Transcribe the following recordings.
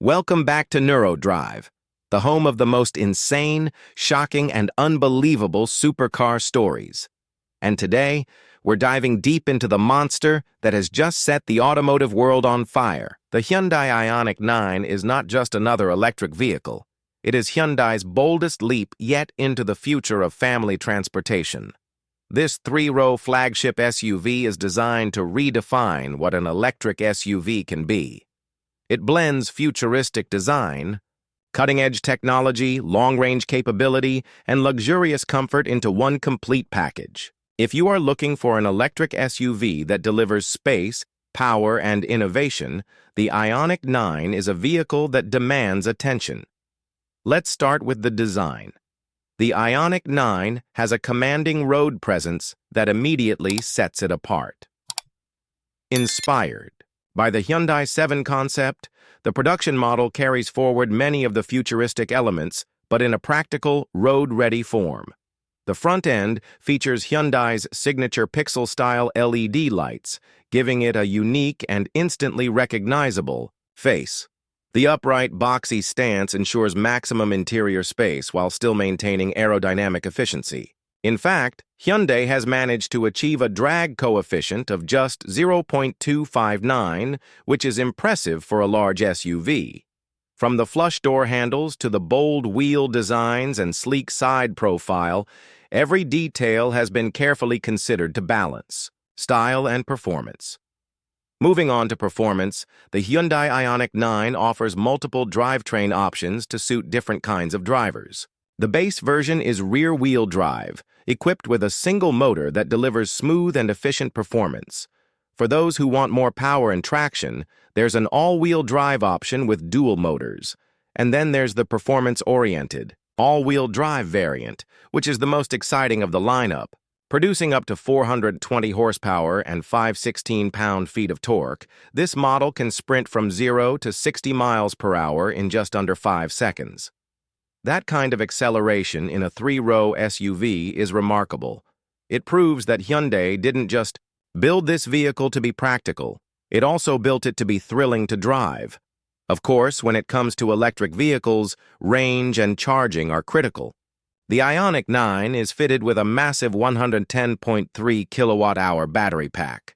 Welcome back to NeuroDrive, the home of the most insane, shocking, and unbelievable supercar stories. And today, we're diving deep into the monster that has just set the automotive world on fire. The Hyundai Ioniq 9 is not just another electric vehicle. It is Hyundai's boldest leap yet into the future of family transportation. This three-row flagship SUV is designed to redefine what an electric SUV can be. It blends futuristic design, cutting-edge technology, long-range capability, and luxurious comfort into one complete package. If you are looking for an electric SUV that delivers space, power, and innovation, the Ioniq 9 is a vehicle that demands attention. Let's start with the design. The Ioniq 9 has a commanding road presence that immediately sets it apart. Inspired by the Hyundai 7 concept, the production model carries forward many of the futuristic elements, but in a practical, road-ready form. The front end features Hyundai's signature pixel-style LED lights, giving it a unique and instantly recognizable face. The upright, boxy stance ensures maximum interior space while still maintaining aerodynamic efficiency. In fact, Hyundai has managed to achieve a drag coefficient of just 0.259, which is impressive for a large SUV. From the flush door handles to the bold wheel designs and sleek side profile, every detail has been carefully considered to balance style and performance. Moving on to performance, the Hyundai Ioniq 9 offers multiple drivetrain options to suit different kinds of drivers. The base version is rear-wheel drive, equipped with a single motor that delivers smooth and efficient performance. For those who want more power and traction, there's an all-wheel drive option with dual motors. And then there's the performance-oriented, all-wheel drive variant, which is the most exciting of the lineup. Producing up to 420 horsepower and 516 pound-feet of torque, this model can sprint from 0 to 60 miles per hour in just under 5 seconds. That kind of acceleration in a three-row SUV is remarkable. It proves that Hyundai didn't just build this vehicle to be practical, it also built it to be thrilling to drive. Of course, when it comes to electric vehicles, range and charging are critical. The Ioniq 9 is fitted with a massive 110.3 kilowatt-hour battery pack.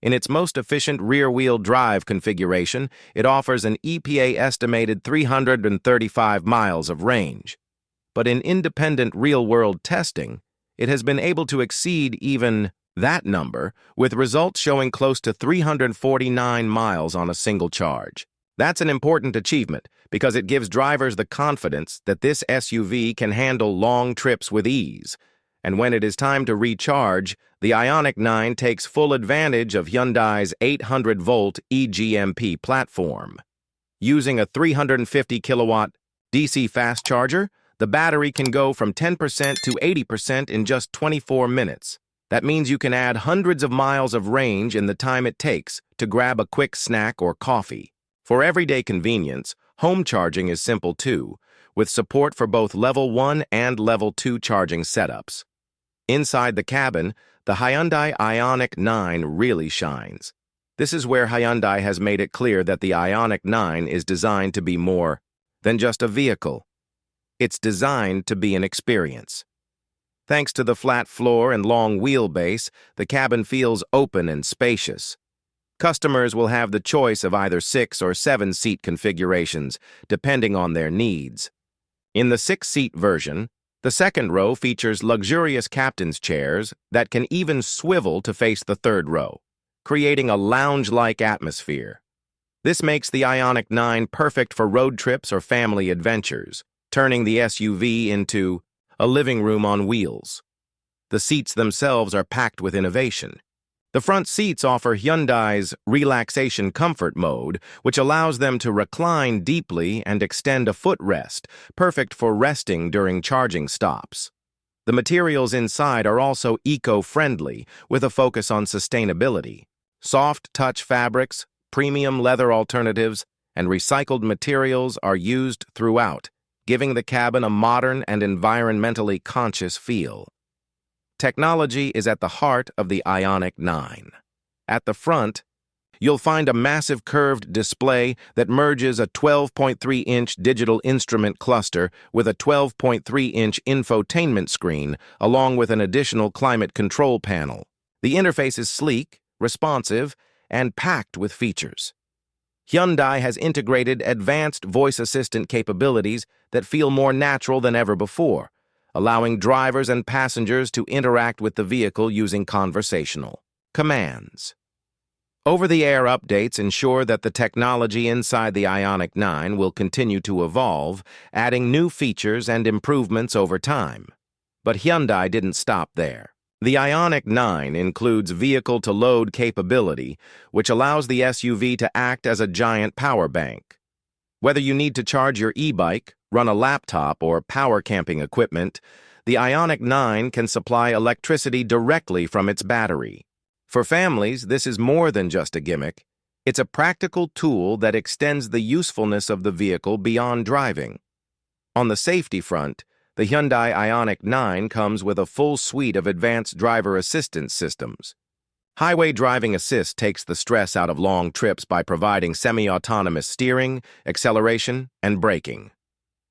In its most efficient rear-wheel drive configuration, it offers an EPA-estimated 335 miles of range. But in independent real-world testing, it has been able to exceed even that number, with results showing close to 349 miles on a single charge. That's an important achievement because it gives drivers the confidence that this SUV can handle long trips with ease. And when it is time to recharge, the Ioniq 9 takes full advantage of Hyundai's 800-volt eGMP platform. Using a 350-kilowatt DC fast charger, the battery can go from 10% to 80% in just 24 minutes. That means you can add hundreds of miles of range in the time it takes to grab a quick snack or coffee. For everyday convenience, home charging is simple too, with support for both Level 1 and Level 2 charging setups. Inside the cabin, the Hyundai Ioniq 9 really shines. This is where Hyundai has made it clear that the Ioniq 9 is designed to be more than just a vehicle. It's designed to be an experience. Thanks to the flat floor and long wheelbase, the cabin feels open and spacious. Customers will have the choice of either 6- or 7-seat configurations, depending on their needs. In the 6-seat version, the second row features luxurious captain's chairs that can even swivel to face the third row, creating a lounge-like atmosphere. This makes the Ioniq 9 perfect for road trips or family adventures, turning the SUV into a living room on wheels. The seats themselves are packed with innovation. The front seats offer Hyundai's relaxation comfort mode, which allows them to recline deeply and extend a footrest, perfect for resting during charging stops. The materials inside are also eco-friendly, with a focus on sustainability. Soft touch fabrics, premium leather alternatives, and recycled materials are used throughout, giving the cabin a modern and environmentally conscious feel. Technology is at the heart of the Ioniq 9. At the front, You'll find a massive curved display that merges a 12.3-inch digital instrument cluster with a 12.3-inch infotainment screen, along with an additional climate control panel. The interface is sleek, responsive, and packed with features. Hyundai has integrated advanced voice assistant capabilities that feel more natural than ever before, allowing drivers and passengers to interact with the vehicle using conversational commands. Over-the-air updates ensure that the technology inside the Ioniq 9 will continue to evolve, adding new features and improvements over time. But Hyundai didn't stop there. The Ioniq 9 includes vehicle-to-load capability, which allows the SUV to act as a giant power bank. Whether you need to charge your e-bike, run a laptop, or power camping equipment, the Ioniq 9 can supply electricity directly from its battery. For families, this is more than just a gimmick. It's a practical tool that extends the usefulness of the vehicle beyond driving. On the safety front, the Hyundai Ioniq 9 comes with a full suite of advanced driver assistance systems. Highway Driving Assist takes the stress out of long trips by providing semi-autonomous steering, acceleration, and braking.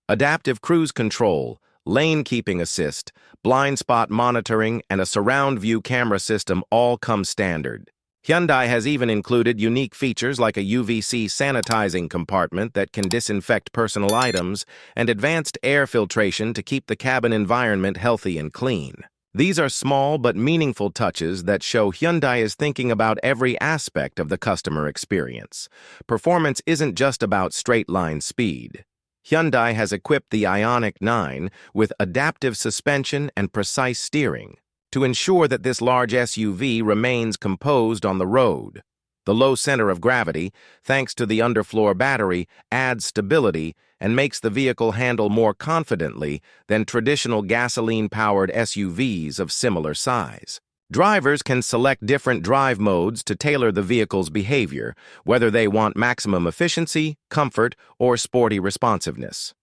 Adaptive Cruise Control, Lane Keeping Assist, blind spot monitoring, and a surround view camera system all come standard. Hyundai has even included unique features like a UVC sanitizing compartment that can disinfect personal items and advanced air filtration to keep the cabin environment healthy and clean. These are small but meaningful touches that show Hyundai is thinking about every aspect of the customer experience. Performance isn't just about straight-line speed. Hyundai has equipped the Ioniq 9 with adaptive suspension and precise steering to ensure that this large SUV remains composed on the road. The low center of gravity, thanks to the underfloor battery, adds stability and makes the vehicle handle more confidently than traditional gasoline-powered SUVs of similar size. Drivers can select different drive modes to tailor the vehicle's behavior, whether they want maximum efficiency, comfort, or sporty responsiveness.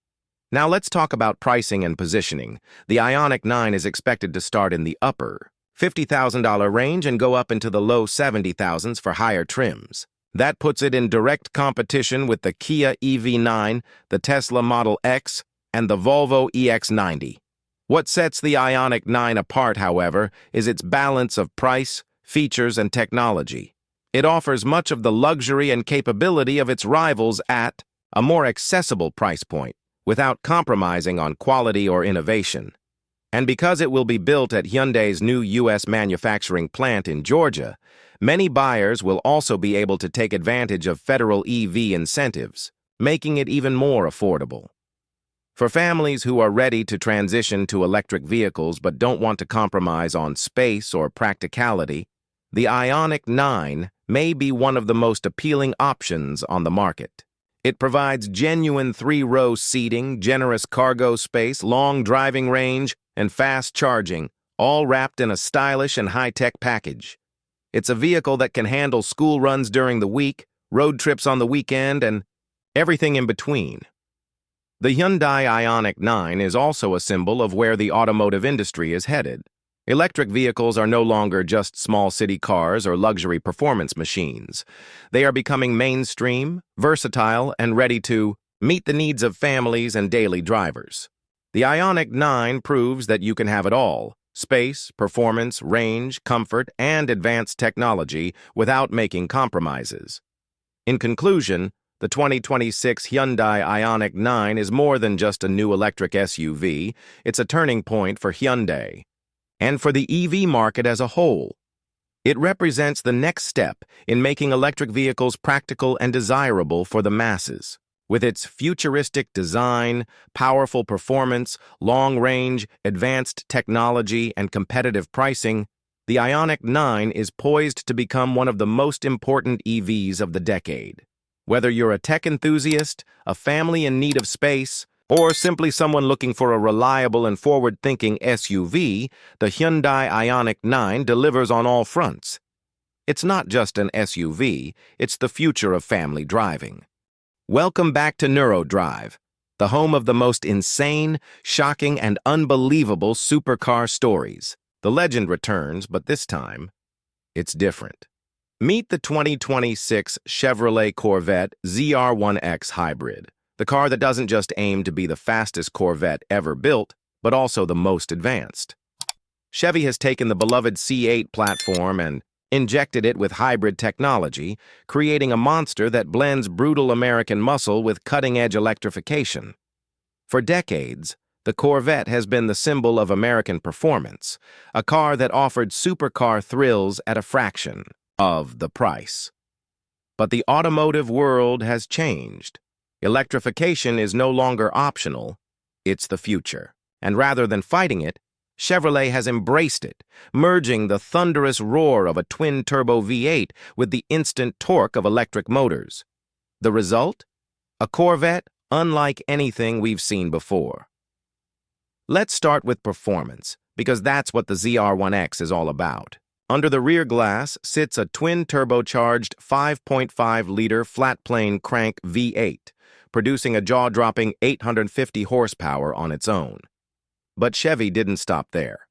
Now let's talk about pricing and positioning. The Ioniq 9 is expected to start in the upper $50,000 range and go up into the low $70,000s for higher trims. That puts it in direct competition with the Kia EV9, the Tesla Model X, and the Volvo EX90. What sets the Ioniq 9 apart, however, is its balance of price, features, and technology. It offers much of the luxury and capability of its rivals at a more accessible price point, without compromising on quality or innovation. And because it will be built at Hyundai's new U.S. manufacturing plant in Georgia, many buyers will also be able to take advantage of federal EV incentives, making it even more affordable. For families who are ready to transition to electric vehicles but don't want to compromise on space or practicality, the Ioniq 9 may be one of the most appealing options on the market. It provides genuine three-row seating, generous cargo space, long driving range, and fast charging, all wrapped in a stylish and high-tech package. It's a vehicle that can handle school runs during the week, road trips on the weekend, and everything in between. The Hyundai Ioniq 9 is also a symbol of where the automotive industry is headed. Electric vehicles are no longer just small city cars or luxury performance machines. They are becoming mainstream, versatile, and ready to meet the needs of families and daily drivers. The Ioniq 9 proves that you can have it all: space, performance, range, comfort, and advanced technology without making compromises. In conclusion, the 2026 Hyundai Ioniq 9 is more than just a new electric SUV. It's a turning point for Hyundai and for the EV market as a whole. It represents the next step in making electric vehicles practical and desirable for the masses. With its futuristic design, powerful performance, long range, advanced technology, and competitive pricing, the Ioniq 9 is poised to become one of the most important EVs of the decade. Whether you're a tech enthusiast, a family in need of space, or simply someone looking for a reliable and forward-thinking SUV, the Hyundai Ioniq 9 delivers on all fronts. It's not just an SUV, it's the future of family driving. Welcome back to NeuroDrive, the home of the most insane, shocking, and unbelievable supercar stories. The legend returns, but this time, it's different. Meet the 2026 Chevrolet Corvette ZR1X Hybrid, the car that doesn't just aim to be the fastest Corvette ever built, but also the most advanced. Chevy has taken the beloved C8 platform and injected it with hybrid technology, creating a monster that blends brutal American muscle with cutting-edge electrification. For decades, the Corvette has been the symbol of American performance, a car that offered supercar thrills at a fraction of the price. But the automotive world has changed. Electrification is no longer optional, it's the future. And rather than fighting it, Chevrolet has embraced it, merging the thunderous roar of a twin-turbo V8 with the instant torque of electric motors. The result? A Corvette unlike anything we've seen before. Let's start with performance, because that's what the ZR1X is all about. Under the rear glass sits a twin-turbocharged 5.5-liter flat-plane crank V8, producing a jaw-dropping 850 horsepower on its own. But Chevy didn't stop there.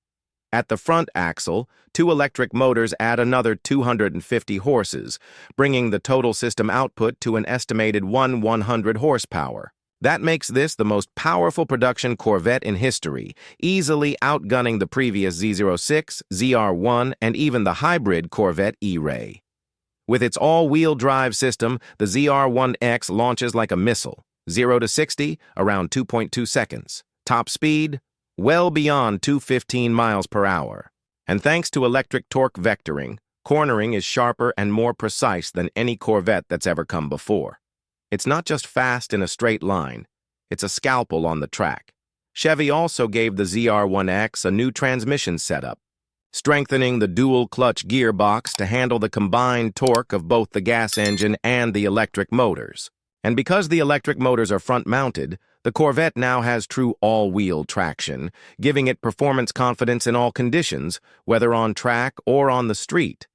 At the front axle, two electric motors add another 250 horses, bringing the total system output to an estimated 100 horsepower. That makes this the most powerful production Corvette in history, easily outgunning the previous Z06, ZR1, and even the hybrid Corvette E-Ray. With its all-wheel drive system, the ZR1X launches like a missile, 0 to 60 around 2.2 seconds. Top speed, well beyond 215 miles per hour. And thanks to electric torque vectoring, cornering is sharper and more precise than any Corvette that's ever come before. It's not just fast in a straight line, it's a scalpel on the track. Chevy also gave the ZR1X a new transmission setup, strengthening the dual-clutch gearbox to handle the combined torque of both the gas engine and the electric motors. And because the electric motors are front-mounted, the Corvette now has true all-wheel traction, giving it performance confidence in all conditions, whether on track or on the street.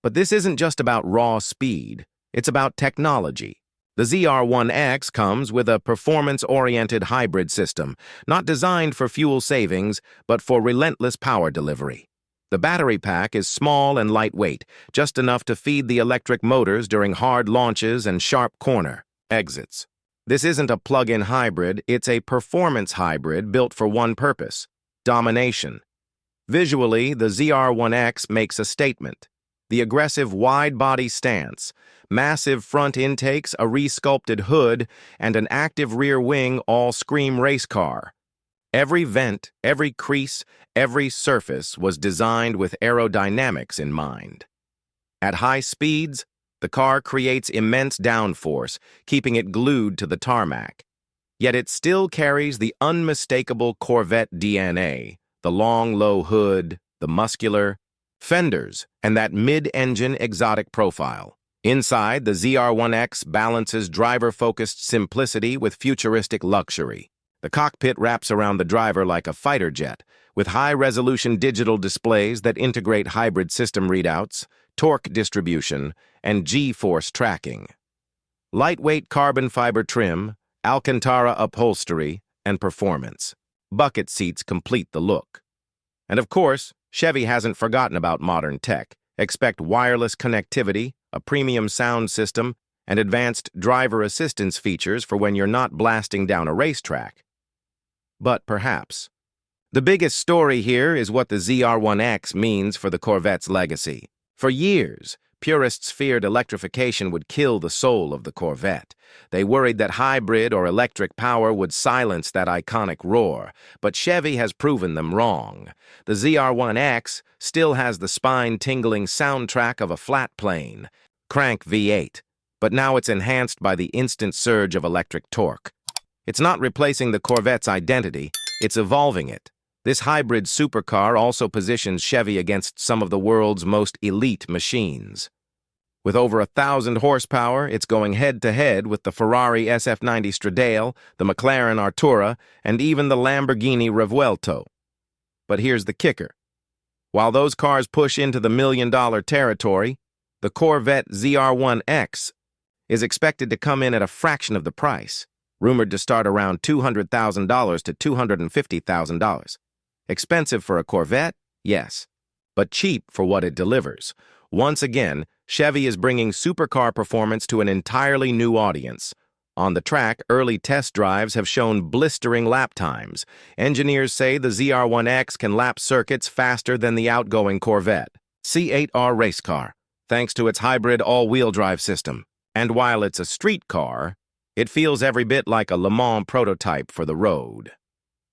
But this isn't just about raw speed, it's about technology. The ZR1X comes with a performance-oriented hybrid system, not designed for fuel savings, but for relentless power delivery. The battery pack is small and lightweight, just enough to feed the electric motors during hard launches and sharp corner exits. This isn't a plug-in hybrid, it's a performance hybrid built for one purpose: domination. Visually, the ZR1X makes a statement. The aggressive wide-body stance, massive front intakes, a resculpted hood, and an active rear wing all scream race car. Every vent, every crease, every surface was designed with aerodynamics in mind. At high speeds, the car creates immense downforce, keeping it glued to the tarmac. Yet it still carries the unmistakable Corvette DNA, the long, low hood, the muscular fenders, and that mid-engine exotic profile. Inside, the ZR1X balances driver-focused simplicity with futuristic luxury. The cockpit wraps around the driver like a fighter jet, with high-resolution digital displays that integrate hybrid system readouts, torque distribution, and G-force tracking. Lightweight carbon fiber trim, Alcantara upholstery, and performance. Bucket seats complete the look. And of course, Chevy hasn't forgotten about modern tech. Expect wireless connectivity, a premium sound system, and advanced driver assistance features for when you're not blasting down a racetrack. But perhaps the biggest story here is what the ZR1X means for the Corvette's legacy. For years, purists feared electrification would kill the soul of the Corvette. They worried that hybrid or electric power would silence that iconic roar, but Chevy has proven them wrong. The ZR1X still has the spine-tingling soundtrack of a flat plane, crank V8, but now it's enhanced by the instant surge of electric torque. It's not replacing the Corvette's identity, it's evolving it. This hybrid supercar also positions Chevy against some of the world's most elite machines. With over 1,000 horsepower, it's going head-to-head with the Ferrari SF90 Stradale, the McLaren Artura, and even the Lamborghini Revuelto. But here's the kicker. While those cars push into the million-dollar territory, the Corvette ZR1X is expected to come in at a fraction of the price, rumored to start around $200,000 to $250,000. Expensive for a Corvette? Yes, but cheap for what it delivers. Once again, Chevy is bringing supercar performance to an entirely new audience. On the track, early test drives have shown blistering lap times. Engineers say the ZR1X can lap circuits faster than the outgoing Corvette C8R race car, thanks to its hybrid all-wheel drive system. And while it's a street car, it feels every bit like a Le Mans prototype for the road.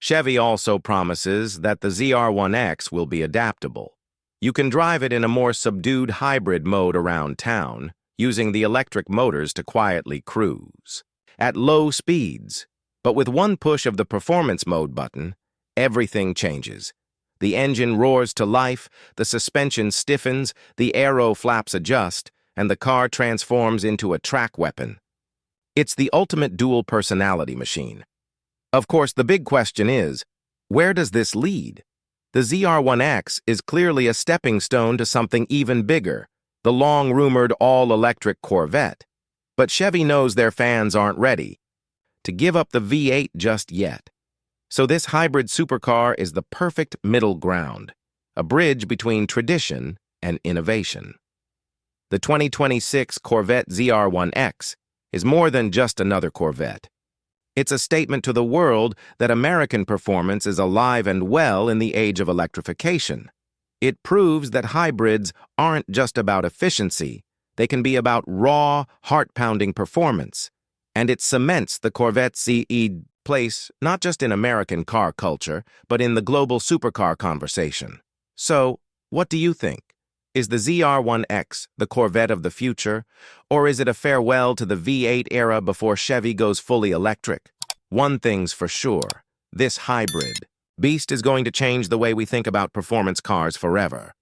Chevy also promises that the ZR1X will be adaptable. You can drive it in a more subdued hybrid mode around town, using the electric motors to quietly cruise at low speeds. But with one push of the performance mode button, everything changes. The engine roars to life, the suspension stiffens, the aero flaps adjust, and the car transforms into a track weapon. It's the ultimate dual personality machine. Of course, the big question is, where does this lead? The ZR1X is clearly a stepping stone to something even bigger, the long-rumored all-electric Corvette. But Chevy knows their fans aren't ready to give up the V8 just yet. So this hybrid supercar is the perfect middle ground, a bridge between tradition and innovation. The 2026 Corvette ZR1X is more than just another Corvette. It's a statement to the world that American performance is alive and well in the age of electrification. It proves that hybrids aren't just about efficiency, they can be about raw, heart-pounding performance. And it cements the Corvette ZE place not just in American car culture, but in the global supercar conversation. So, what do you think? Is the ZR1X the Corvette of the future, or is it a farewell to the V8 era before Chevy goes fully electric? One thing's for sure, this hybrid beast is going to change the way we think about performance cars forever.